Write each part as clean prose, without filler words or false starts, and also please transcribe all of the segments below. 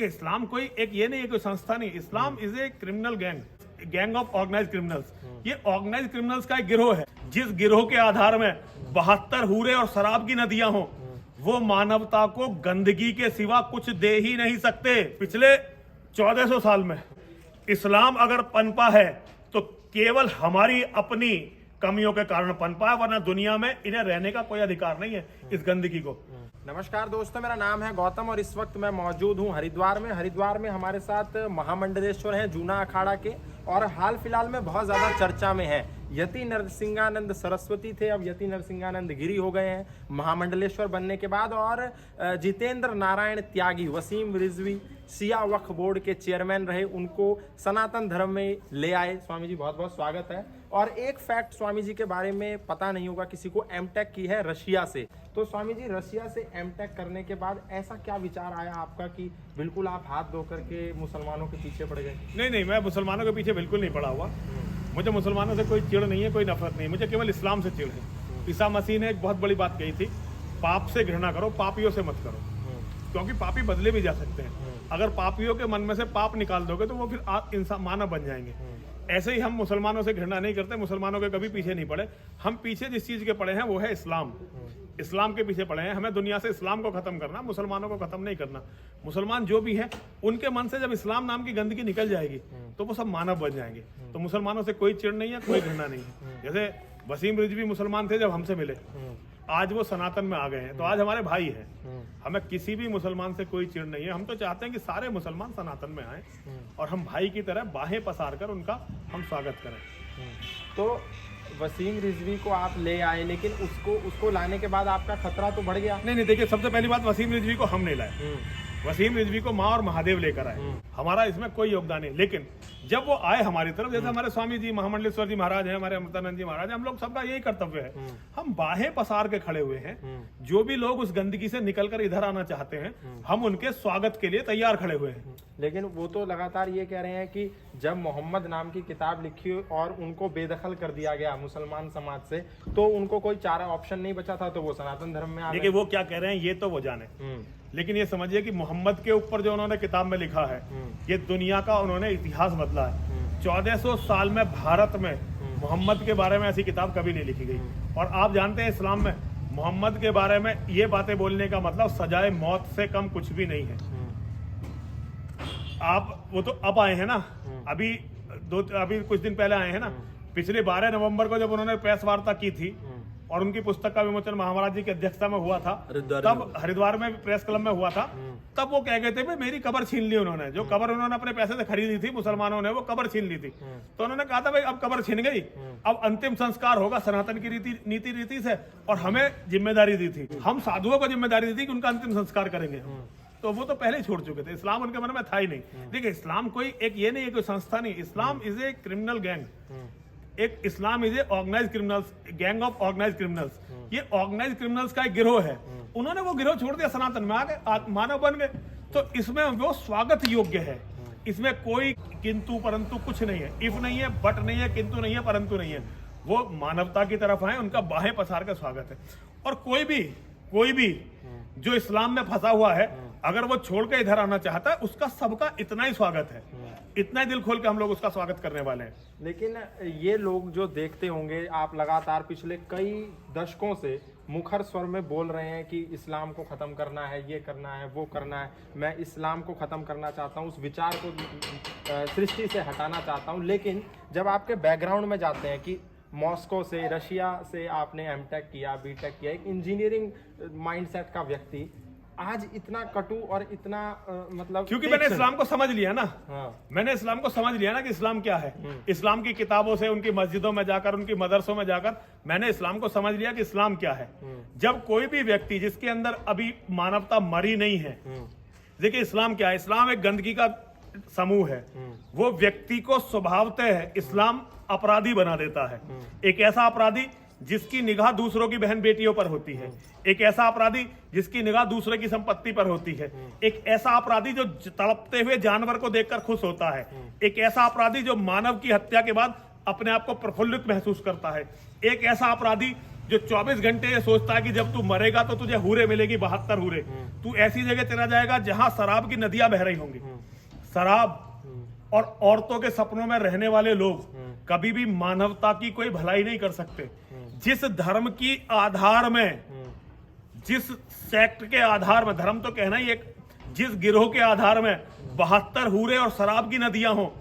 देखिए इस्लाम कोई एक ये नहीं है, कोई संस्था नहीं। Islam is a criminal gang of organize criminals. ये ऑर्गेनाइज क्रिमिनल्स का एक गिरोह है। जिस गिरोह के आधार में 72 हूरे और शराब की नदियां हों, वो मानवता को गंदगी के सिवा कुछ दे ही नहीं सकते। पिछले 1400 साल में इस्लाम अगर पनपा है तो केवल हमारी अपनी कमियों के कारण पनपा है, वरना दुनिया में इन्हें रहने का कोई अधिकार नहीं है इस गंदगी को। नमस्कार दोस्तों, मेरा नाम है गौतम और इस वक्त मैं मौजूद हूं हरिद्वार में। हरिद्वार में हमारे साथ महामंडलेश्वर हैं जूना अखाड़ा के, और हाल फिलहाल में बहुत ज़्यादा चर्चा में है। यति नरसिंहानंद सरस्वती थे, अब यति नरसिंहानंद गिरी हो गए हैं महामंडलेश्वर बनने के बाद। और जितेंद्र नारायण त्यागी, वसीम रिजवी सिया वक्फ बोर्ड के चेयरमैन रहे, उनको सनातन धर्म में ले आए। स्वामी जी बहुत बहुत स्वागत है। और एक फैक्ट स्वामी जी के बारे में पता नहीं होगा किसी को, एमटेक की है रशिया से। तो स्वामी जी, रशिया से एमटेक करने के बाद ऐसा क्या विचार आया आपका कि बिल्कुल आप हाथ धो करके मुसलमानों के पीछे पड़ गए? नहीं, मैं मुसलमानों के पीछे बिल्कुल नहीं पड़ा हुआ। मुझे मुसलमानों से कोई चिढ़ नहीं है, कोई नफरत नहीं, मुझे केवल इस्लाम से चिढ़ है। ईसा मसीह ने एक बहुत बड़ी बात कही थी, पाप से घृणा करो, पापियों से मत करो, क्योंकि पापी बदले भी जा सकते हैं। अगर पापियों के मन में से पाप निकाल दोगे तो वो फिर आप इंसान मानव बन जाएंगे। ऐसे ही हम मुसलमानों से घृणा नहीं करते, मुसलमानों के कभी पीछे नहीं पड़े। हम पीछे जिस चीज के पड़े हैं वो है इस्लाम। इस्लाम के पीछे पड़े हैं। हमें दुनिया से इस्लाम को खत्म करना, मुसलमानों को खत्म नहीं करना। मुसलमान जो भी है उनके मन से जब इस्लाम नाम की गंदगी निकल जाएगी तो वो सब मानव बन जाएंगे। तो मुसलमानों से कोई चिढ़ नहीं है, कोई घृणा नहीं है। जैसे वसीम रिजवी मुसलमान थे, जब हमसे मिले, आज वो सनातन में आ गए हैं, तो आज हमारे भाई हैं। हमें किसी भी मुसलमान से कोई चिढ़ नहीं है। हम तो चाहते हैं कि सारे मुसलमान सनातन में आए और हम भाई की तरह बाहें पसार कर उनका हम स्वागत करें। तो वसीम रिजवी को आप ले आए, लेकिन उसको लाने के बाद आपका खतरा तो बढ़ गया? नहीं, देखिए सबसे पहली बात, वसीम रिजवी को हम नहीं लाए। वसीम रिजवी को माँ और महादेव लेकर आए। हमारा इसमें कोई योगदान नहीं। लेकिन जब वो आए हमारी तरफ, जैसे हमारे स्वामी जी महामंडलेश्वर जी महाराज हैं, हमारे अमृतानंद जी महाराज हैं, हम लोग सबका यही कर्तव्य है, हम बाहें पसार के खड़े हुए हैं। जो भी लोग उस गंदगी से निकलकर इधर आना चाहते हैं, हम उनके स्वागत के लिए तैयार खड़े हुए हैं। लेकिन वो तो लगातार ये कह रहे हैं कि जब मोहम्मद नाम की किताब लिखी और उनको बेदखल कर दिया गया मुसलमान समाज से, तो उनको कोई चारा ऑप्शन नहीं बचा था, तो वो सनातन धर्म में आ गए। देखिए वो क्या कह रहे हैं ये तो वो जाने, लेकिन ये समझिए कि मोहम्मद के ऊपर जो उन्होंने किताब में लिखा है, ये दुनिया का उन्होंने इतिहास बदला है। 1400 साल में भारत में मोहम्मद के बारे में ऐसी किताब कभी नहीं लिखी गई। और आप जानते हैं इस्लाम में मोहम्मद के बारे में ये बातें बोलने का मतलब सजाए मौत से कम कुछ भी नहीं है। आप वो तो अब आए हैं ना, अभी कुछ दिन पहले आए हैं ना। पिछले 12 नवंबर को जब उन्होंने प्रेस वार्ता की थी और उनकी पुस्तक का विमोचन महाराज जी की अध्यक्षता में हुआ था, तब हरिद्वार में प्रेस क्लब में हुआ था, तब वो कह गए थे भाई मेरी कब्र छीन ली उन्होंने। जो कब्र उन्होंने अपने पैसे से खरीदी थी मुसलमानों ने, वो कब्र छीन ली थी। तो उन्होंने कहा था भाई अब कब्र छीन गई, अब अंतिम संस्कार होगा सनातन की नीति से, और हमें जिम्मेदारी दी थी, हम साधुओं को जिम्मेदारी दी थी कि उनका अंतिम संस्कार करेंगे। तो वो तो पहले ही छोड़ चुके थे, इस्लाम उनके मन में था ही नहीं। देखिए इस्लाम कोई एक ये नहीं है, कोई संस्था नहीं। Islam is a criminal Islam is a organize criminals, gang of organize criminals. ये ऑर्गेनाइज क्रिमिनल्स का एक गिरोह है। उन्होंने वो गिरोह छोड़ दिया, सनातन में आ गए, मानव बन गए। तो इसमें वो स्वागत योग्य है। इसमें कोई किंतु परंतु कुछ नहीं है, इफ नहीं है, बट नहीं है, किंतु नहीं है, परंतु नहीं है। वो मानवता की तरफ आए, उनका बाहें पसार का स्वागत है। और कोई भी जो इस्लाम में फंसा हुआ है, अगर वो छोड़ के इधर आना चाहता है, उसका सबका इतना ही स्वागत है। इतना ही दिल खोल के हम लोग उसका स्वागत करने वाले हैं। लेकिन ये लोग जो देखते होंगे, आप लगातार पिछले कई दशकों से मुखर स्वर में बोल रहे हैं कि इस्लाम को ख़त्म करना है, ये करना है, वो करना है, मैं इस्लाम को ख़त्म करना चाहता हूँ, उस विचार को सृष्टि से हटाना चाहता हूँ। लेकिन जब आपके बैकग्राउंड में जाते हैं कि मॉस्को से, रशिया से आपने एमटेक किया, बीटेक किया, एक इंजीनियरिंग माइंडसेट का व्यक्ति आज इतना कटु और इतना मतलब, क्योंकि मैंने इस्लाम को समझ लिया ना। मैंने इस्लाम को समझ लिया ना कि इस्लाम क्या है। इस्लाम की किताबों से, उनकी मस्जिदों में जाकर, उनकी मदरसों में जाकर मैंने इस्लाम को समझ लिया कि इस्लाम क्या है। जब कोई भी व्यक्ति जिसके अंदर अभी मानवता मरी नहीं है, देखिए इस्लाम क्या है, इस्लाम एक गंदगी का समूह है। वो व्यक्ति को स्वभावतः इस्लाम अपराधी बना देता है। एक ऐसा अपराधी जिसकी निगाह दूसरों की बहन बेटियों पर होती है, एक ऐसा अपराधी जिसकी निगाह दूसरे की संपत्ति पर होती है, एक ऐसा अपराधी जो तड़पते हुए जानवर को देखकर खुश होता है, एक ऐसा अपराधी जो मानव की हत्या के बाद अपने आप को प्रफुल्लित महसूस करता है, एक ऐसा अपराधी जो 24 घंटे ये सोचता है कि जब तू मरेगा तो तुझे हूरे मिलेगी, 72 हूरे। तू ऐसी जगह चला जाएगा जहां शराब की नदियां बह रही होंगी। शराब और औरतों के सपनों में रहने वाले लोग कभी भी मानवता की कोई भलाई नहीं कर सकते। जिस धर्म की आधार में, जिस सेक्ट के आधार में, धर्म तो कहना ही एक, जिस गिरोह के आधार में 72 हूरे और शराब की नदियां हो,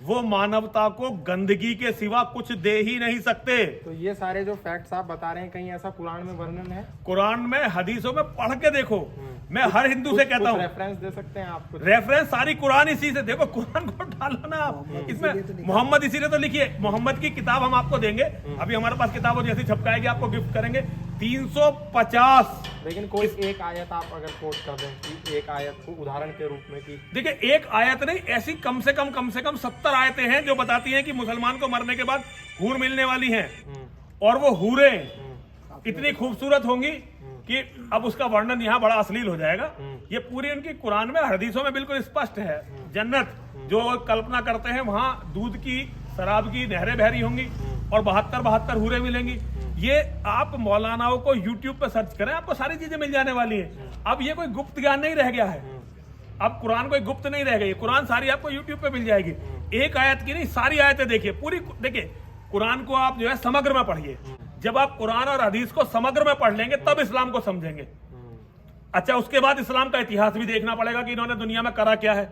वो मानवता को गंदगी के सिवा कुछ दे ही नहीं सकते। तो ये सारे जो फैक्ट्स आप बता रहे हैं, कहीं ऐसा कुरान में वर्णन है? कुरान में, हदीसों में पढ़ के देखो। मैं हर हिंदू से कहता हूँ, रेफरेंस दे सकते हैं आप? रेफरेंस सारी कुरान इसी से देखो। कुरान को डालो ना आप इसमें। मोहम्मद इसीलिए तो लिखिए, मोहम्मद की किताब हम आपको देंगे। अभी हमारे पास किताब हो, जैसी छपकाएगी आपको गिफ्ट करेंगे 350। लेकिन कोई एक आयत आप अगर कोट कर दें कि एक आयत को उदाहरण के रूप में, कि देखिए एक आयत नहीं, ऐसी कम से कम 70 आयतें हैं जो बताती हैं कि मुसलमान को मरने के बाद हूर मिलने वाली हैं। और वो हूरें इतनी खूबसूरत होंगी कि अब उसका वर्णन यहाँ बड़ा अश्लील हो जाएगा। ये पूरी उनकी कुरान में, हदीसों में बिल्कुल स्पष्ट है। जन्नत जो कल्पना करते हैं, वहां दूध की, शराब की नहरें बह रही होंगी और 72 हूरें मिलेंगी। ये आप मौलानाओं को यूट्यूब पे सर्च करें, आपको सारी चीजें मिल जाने वाली हैं। अब ये कोई गुप्त ज्ञान नहीं रह गया है। अब कुरान कोई गुप्त नहीं रह गई। कुरान सारी आपको यूट्यूब पे मिल जाएगी। एक आयत की नहीं, सारी आयतें देखिए, पूरी देखिए। कुरान को आप जो है समग्र में पढ़िए। जब आप कुरान और हदीस को समग्र में पढ़ लेंगे तब इस्लाम को समझेंगे। अच्छा, उसके बाद इस्लाम का इतिहास भी देखना पड़ेगा कि इन्होंने दुनिया में करा क्या है।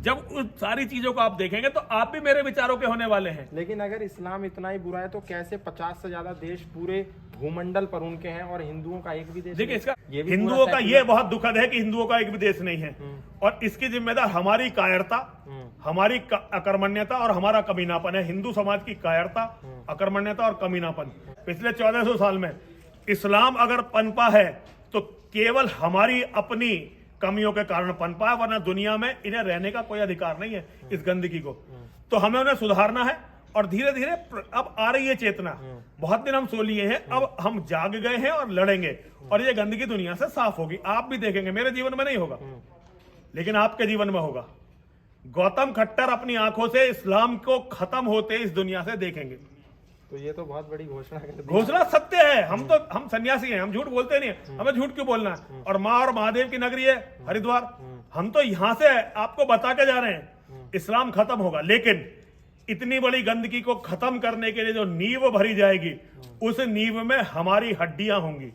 जब उस सारी चीजों को आप देखेंगे तो आप भी मेरे विचारों के होने वाले हैं। लेकिन अगर इस्लाम इतना ही बुरा है तो कैसे 50 से ज्यादा देश पूरे भूमंडल पर उनके हैं और हिंदुओं का एक भी देश? देखिए, इसका हिंदुओं का ये बहुत दुखद है कि हिंदुओं का एक भी देश नहीं है। और इसकी जिम्मेदार हमारी कायरता, हमारी अकर्मण्यता और हमारा कमीनापन है। हिंदू समाज की कायरता, अकर्मण्यता और कमीनापन। पिछले 1400 साल में इस्लाम अगर पनपा है तो केवल हमारी अपनी कमियों के कारण पनपा है, वरना दुनिया में इन्हें रहने का कोई अधिकार नहीं है, इस गंदगी को। तो हमें उन्हें सुधारना है और धीरे धीरे अब आ रही है चेतना। बहुत दिन हम सो लिए हैं, अब हम जाग गए हैं और लड़ेंगे और ये गंदगी दुनिया से साफ होगी। आप भी देखेंगे, मेरे जीवन में नहीं होगा लेकिन आपके जीवन में होगा। गौतम खट्टर अपनी आंखों से इस्लाम को खत्म होते इस दुनिया से देखेंगे। तो ये तो बहुत बड़ी घोषणा कर दी। घोषणा सत्य है। हम सन्यासी हैं, हम झूठ बोलते नहीं है। हमें झूठ क्यों बोलना है? और माँ और महादेव की नगरी है हरिद्वार। हम तो यहां से आपको बता के जा रहे हैं इस्लाम खत्म होगा। लेकिन इतनी बड़ी गंदगी को खत्म करने के लिए जो नींव भरी जाएगी, उस नींव में हमारी हड्डियां होंगी,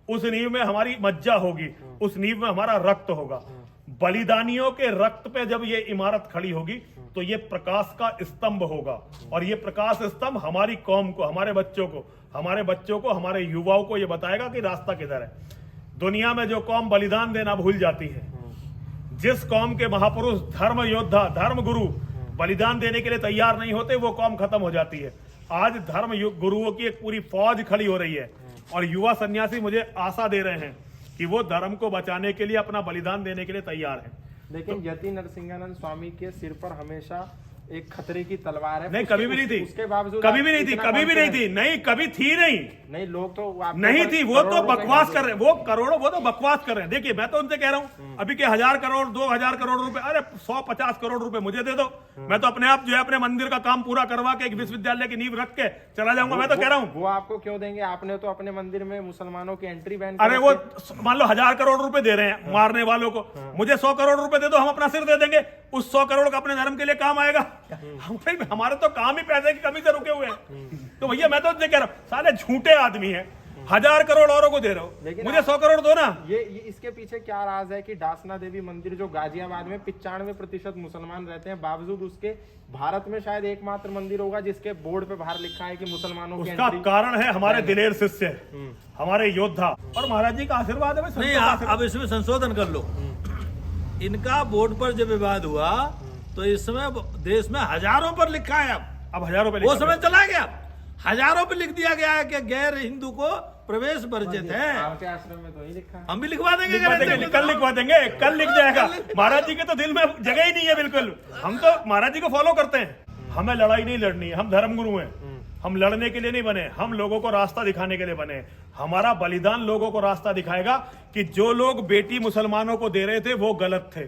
उस नींव में हमारी मज्जा होगी, उस नींव में हमारा रक्त होगा। बलिदानियों के रक्त पे जब ये इमारत खड़ी होगी तो ये प्रकाश का स्तंभ होगा। और ये प्रकाश स्तंभ हमारी कौम को, हमारे बच्चों को, हमारे युवाओं को ये बताएगा कि रास्ता किधर है। दुनिया में जो कौम बलिदान देना भूल जाती है, जिस कौम के महापुरुष, धर्म योद्धा, धर्म गुरु बलिदान देने के लिए तैयार नहीं होते, वो कौम खत्म हो जाती है। आज धर्म गुरुओं की एक पूरी फौज खड़ी हो रही है और युवा सन्यासी मुझे आशा दे रहे हैं कि वो धर्म को बचाने के लिए अपना बलिदान देने के लिए तैयार है। लेकिन यति नरसिंहानंद स्वामी के सिर पर हमेशा एक खतरे की तलवार है। नहीं, कभी भी नहीं थी। उसके बावजूद कभी भी नहीं थी, कभी भी नहीं थी। नहीं, कभी थी नहीं लोग तो नहीं थी। वो तो बकवास कर रहे हैं, वो करोड़ों, वो तो बकवास कर रहे हैं। देखिए, मैं तो उनसे कह रहा हूँ अभी के 1000 करोड़ 2000 करोड़ रुपए, अरे 150 करोड़ रुपए मुझे दे दो। मैं तो अपने आप जो है अपने मंदिर का काम पूरा करवा के एक विश्वविद्यालय की नींव रख के चला जाऊंगा। मैं तो कह रहा हूँ वो आपको क्यों देंगे? आपने तो अपने मंदिर में मुसलमानों की एंट्री बैन। अरे वो मान लो 1000 करोड़ रुपए दे रहे हैं मारने वालों को, मुझे 100 करोड़ रुपए दे दो, हम अपना सिर दे देंगे। उस 100 करोड़ का अपने धर्म के लिए काम आएगा। हमारे तो काम ही पैसे की कमी से रुके हुए हैं। तो भैया मैं तो कह रहा हूँ, साले झूठे आदमी हैं। 1000 करोड़ औरों को दे रहे हो, मुझे 100 करोड़ दो ना। ये इसके पीछे क्या राज है कि डासना देवी मंदिर जो गाजियाबाद में 95% मुसलमान रहते हैं, बावजूद उसके भारत में शायद एकमात्र मंदिर होगा जिसके बोर्ड पे बाहर लिखा है कि मुसलमानों की उसका कारण है हमारे दिलेर शिष्य, हमारे योद्धा और महाराज जी का आशीर्वाद है। नहीं, अब इसमें संशोधन कर लो। इनका बोर्ड पर जब विवाद हुआ तो इस समय देश में हजारों पर लिखा है। अब हजारों पे वो समय चला गया, हजारों पे लिख दिया गया है कि गैर हिंदू को प्रवेश वर्जित है। आपके आश्रम में तो ही लिखा है। हम भी लिखवा देंगे, कल लिखवा देंगे, कल लिख जाएगा। महाराज जी के तो दिल में जगह ही नहीं है बिल्कुल। हम तो महाराज जी को फॉलो करते हैं। हमें लड़ाई नहीं लड़नी है, हम धर्मगुरु हैं। हम लड़ने के लिए नहीं बने, हम लोगों को रास्ता दिखाने के लिए बने। हमारा बलिदान लोगों को रास्ता दिखाएगा कि जो लोग बेटी मुसलमानों को दे रहे थे वो गलत थे,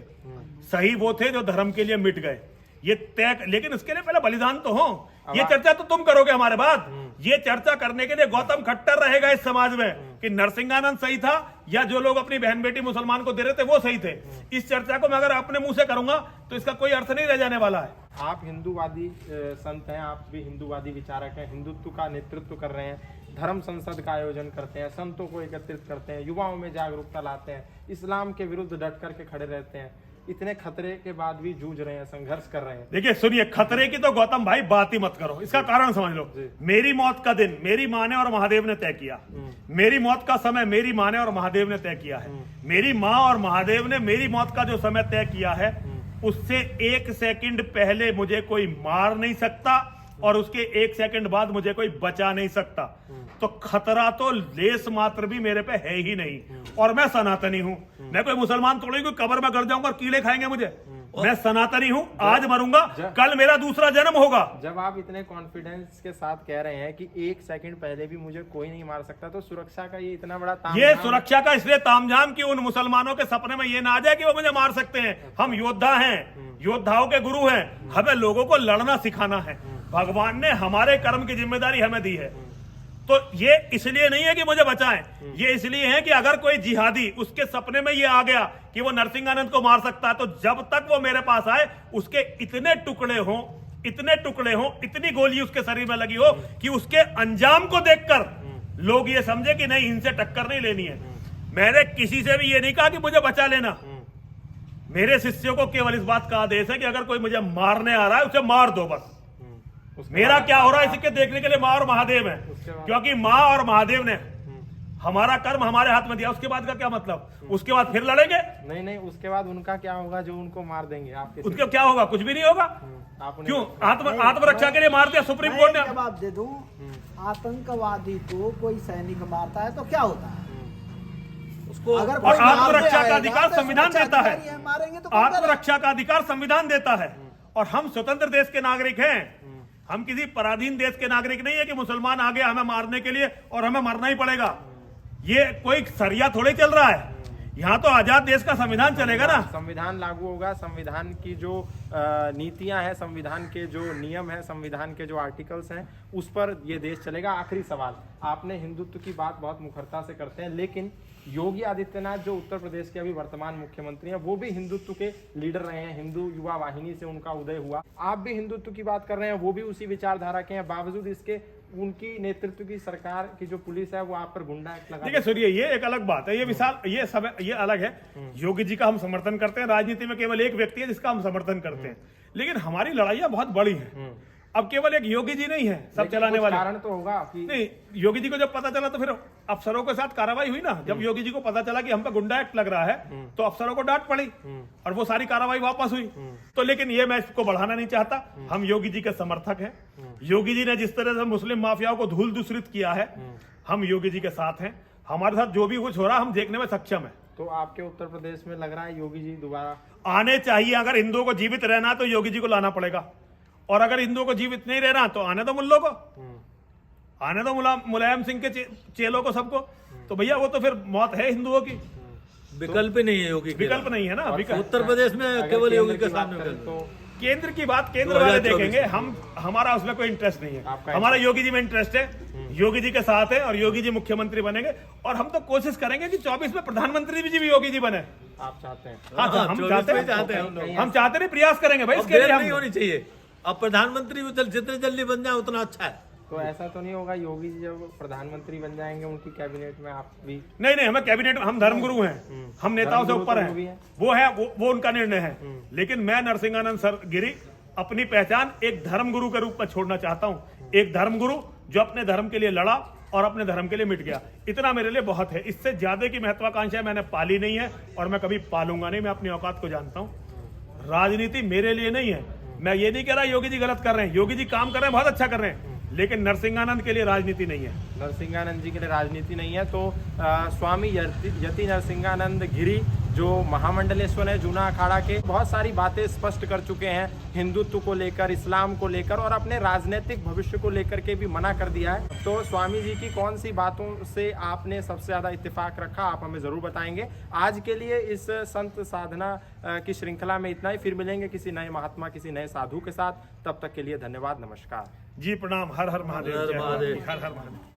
सही वो थे जो धर्म के लिए मिट गए। ये तय, लेकिन उसके लिए पहले बलिदान तो हो। ये चर्चा तो तुम करोगे हमारे बाद। ये चर्चा करने के लिए गौतम खट्टर रहेगा इस समाज में कि नरसिंहानंद सही था या जो लोग अपनी बहन बेटी मुसलमान को दे रहे थे वो सही थे। इस चर्चा को मैं अगर अपने मुंह से करूंगा तो इसका कोई अर्थ नहीं रह जाने वाला है। आप हिंदूवादी संत हैं, आप भी हिंदूवादी विचारक हैं, हिंदुत्व का नेतृत्व कर रहे हैं, धर्म संसद का आयोजन करते हैं, संतों को एकत्रित करते हैं, युवाओं में जागरूकता लाते हैं, इस्लाम के विरुद्ध डट करके खड़े रहते हैं, इतने खतरे के बाद भी जूझ रहे हैं, संघर्ष कर रहे हैं। देखिए सुनिए, खतरे की तो गौतम भाई बात ही मत करो। इसका कारण समझ लो, मेरी मौत का दिन मेरी माँ ने और महादेव ने तय किया। मेरी मौत का समय मेरी माँ ने और महादेव ने तय किया है। मेरी माँ और महादेव ने मेरी मौत का जो समय तय किया है उससे 1 सेकंड पहले मुझे कोई मार नहीं सकता और उसके 1 सेकंड बाद मुझे कोई बचा नहीं सकता। तो खतरा तो लेस मात्र भी मेरे पे है ही नहीं। और मैं सनातनी हूँ, मैं कोई मुसलमान थोड़ी कोई कब्र में गड़ जाऊंगा और कीड़े खाएंगे मुझे। मैं सनातनी हूँ, आज मरूंगा, कल मेरा दूसरा जन्म होगा। जब आप इतने कॉन्फिडेंस के साथ कह रहे हैं कि 1 सेकंड पहले भी मुझे कोई नहीं मार सकता, तो सुरक्षा का ये इतना बड़ा तामझाम, ये सुरक्षा का इसलिए तामझाम कि उन मुसलमानों के सपने में ये ना आ जाए कि वो मुझे मार सकते हैं। हम योद्धा हैं, योद्धाओं के गुरु हैं, हमें लोगों को लड़ना सिखाना है। भगवान ने हमारे कर्म की जिम्मेदारी हमें दी है। तो ये इसलिए नहीं है कि मुझे बचाएं, ये इसलिए है कि अगर कोई जिहादी उसके सपने में ये आ गया कि वो नरसिंहानंद को मार सकता है, तो जब तक वो मेरे पास आए उसके इतने टुकड़े हों, इतनी गोली उसके शरीर में लगी हो कि उसके अंजाम को देखकर लोग ये समझे कि नहीं, इनसे टक्कर नहीं लेनी है। मैंने किसी से भी ये नहीं कहा कि मुझे बचा लेना। मेरे शिष्यों को केवल इस बात का आदेश है कि अगर कोई मुझे मारने आ रहा है उसे मार दो बस। मेरा क्या हो रहा है इसके देखने के लिए माँ और महादेव है, क्योंकि माँ और महादेव ने हमारा कर्म हमारे हाथ में दिया। उसके बाद का क्या मतलब? उसके बाद फिर लड़ेंगे? नहीं, उसके बाद उनका क्या होगा जो उनको मार देंगे? आपके उनका क्या होगा? कुछ भी नहीं होगा। क्यों? आत्मरक्षा के लिए मार दिया सुप्रीम कोर्ट ने। जवाब दे दूं, आतंकवादी को कोई सैनिक मारता है तो क्या होता है उसको? अगर और आत्मरक्षा का अधिकार संविधान देता है। मारेंगे तो आत्मरक्षा का अधिकार संविधान देता है। और हम स्वतंत्र देश के नागरिक हैं, हम किसी पराधीन देश के नागरिक नहीं है कि मुसलमान आ गया हमें मारने के लिए और हमें मरना ही पड़ेगा। ये कोई सरिया थोड़ी चल रहा है। यहाँ तो आजाद देश का संविधान चलेगा ना। संविधान लागू होगा, संविधान की जो नीतियां हैं, संविधान के जो नियम है, संविधान के जो आर्टिकल्स हैं, उस पर ये देश चलेगा। आखिरी सवाल, आपने हिंदुत्व की बात बहुत मुखरता से करते हैं, लेकिन योगी आदित्यनाथ जो उत्तर प्रदेश के अभी वर्तमान मुख्यमंत्री हैं, वो भी हिंदुत्व के लीडर रहे हैं। हिंदू युवा वाहिनी से उनका उदय हुआ। आप भी हिंदुत्व की बात कर रहे हैं, वो भी उसी विचारधारा के हैं। बावजूद इसके उनकी नेतृत्व की सरकार की जो पुलिस है वो आप पर गुंडा एक्ट लगा। देखिए सुनिए, ये एक अलग बात है, ये विशाल, ये अलग है। योगी जी का हम समर्थन करते हैं। राजनीति में केवल एक व्यक्ति है जिसका हम समर्थन करते हैं, लेकिन हमारी लड़ाइयां बहुत बड़ी हैं। अब केवल एक योगी जी नहीं है सब चलाने वाले। कारण तो होगा कि नहीं, योगी जी को जब पता चला तो फिर अफसरों के साथ कार्रवाई हुई ना। जब योगी जी को पता चला कि हम पे गुंडा एक्ट लग रहा है तो अफसरों को डांट पड़ी और वो सारी कार्रवाई वापस हुई। तो लेकिन ये मैं इसको बढ़ाना नहीं चाहता। हम योगी जी के समर्थक हैं। योगी जी ने जिस तरह से मुस्लिम माफियाओं को धूल दूसरित किया है, हम योगी जी के साथ हैं। हमारे साथ जो भी कुछ हो रहा है हम देखने में सक्षम है। तो आपके उत्तर प्रदेश में लग रहा है योगी जी दोबारा आने चाहिए। अगर हिंदुओं को जीवित रहना तो योगी जी को लाना पड़ेगा, और अगर हिंदुओं को जीवित नहीं रहना तो आने दो मुल्लों को, आने दो मुलायम सिंह के चेलों को, सबको। तो भैया वो तो फिर मौत है हिंदुओं की। विकल्प ही नहीं है योगी, विकल्प नहीं है ना। उत्तर प्रदेश में केवल योगी के सामने तो केंद्र की बात केंद्र वाले देखेंगे। हमारा उसमें कोई इंटरेस्ट नहीं है। हमारा योगी जी में इंटरेस्ट है, योगी जी के साथ है और योगी जी मुख्यमंत्री बनेंगे। और हम तो कोशिश करेंगे कि 24 में प्रधानमंत्री भी योगी जी बने। आप चाहते हैं? हाँ, हम चाहते हैं, हम चाहते नहीं, प्रयास करेंगे भाई। इसके लिए नहीं होनी चाहिए। अब प्रधानमंत्री जितने जल्दी बन जाए उतना अच्छा है। तो ऐसा तो नहीं होगा योगी जी जब प्रधानमंत्री बन जाएंगे उनकी कैबिनेट में आप भी? नहीं, हमें कैबिनेट, हम धर्मगुरु हैं, हम नेताओं से ऊपर हैं। वो उनका निर्णय है। लेकिन मैं नरसिंहानंद सर गिरी अपनी पहचान एक धर्मगुरु के रूप में छोड़ना चाहता हूँ। एक धर्मगुरु जो अपने धर्म के लिए लड़ा और अपने धर्म के लिए मिट गया। इतना मेरे लिए बहुत है। इससे ज्यादा की महत्वाकांक्षा मैंने पाली नहीं है और मैं कभी पालूंगा नहीं। मैं अपनी औकात को जानता हूँ। राजनीति मेरे लिए नहीं है। मैं ये नहीं कह रहा योगी जी गलत कर रहे हैं, योगी जी काम कर रहे हैं, बहुत अच्छा कर रहे हैं, लेकिन नरसिंहानंद के लिए राजनीति नहीं है। नरसिंहानंद जी के लिए राजनीति नहीं है। तो स्वामी यति नरसिंहानंद गिरी जो महामंडलेश्वर है जूना अखाड़ा के, बहुत सारी बातें स्पष्ट कर चुके हैं, हिंदुत्व को लेकर, इस्लाम को लेकर और अपने राजनीतिक भविष्य को लेकर के भी मना कर दिया है। तो स्वामी जी की कौन सी बातों से आपने सबसे ज्यादा इत्तेफाक रखा, आप हमें जरूर बताएंगे। आज के लिए इस संत साधना की श्रृंखला में इतना ही, फिर मिलेंगे किसी नए महात्मा, किसी नए साधु के साथ। तब तक के लिए धन्यवाद, नमस्कार जी प्रणाम। हर हर महादेव। हर हर जय महादेव। हर हर महादेव।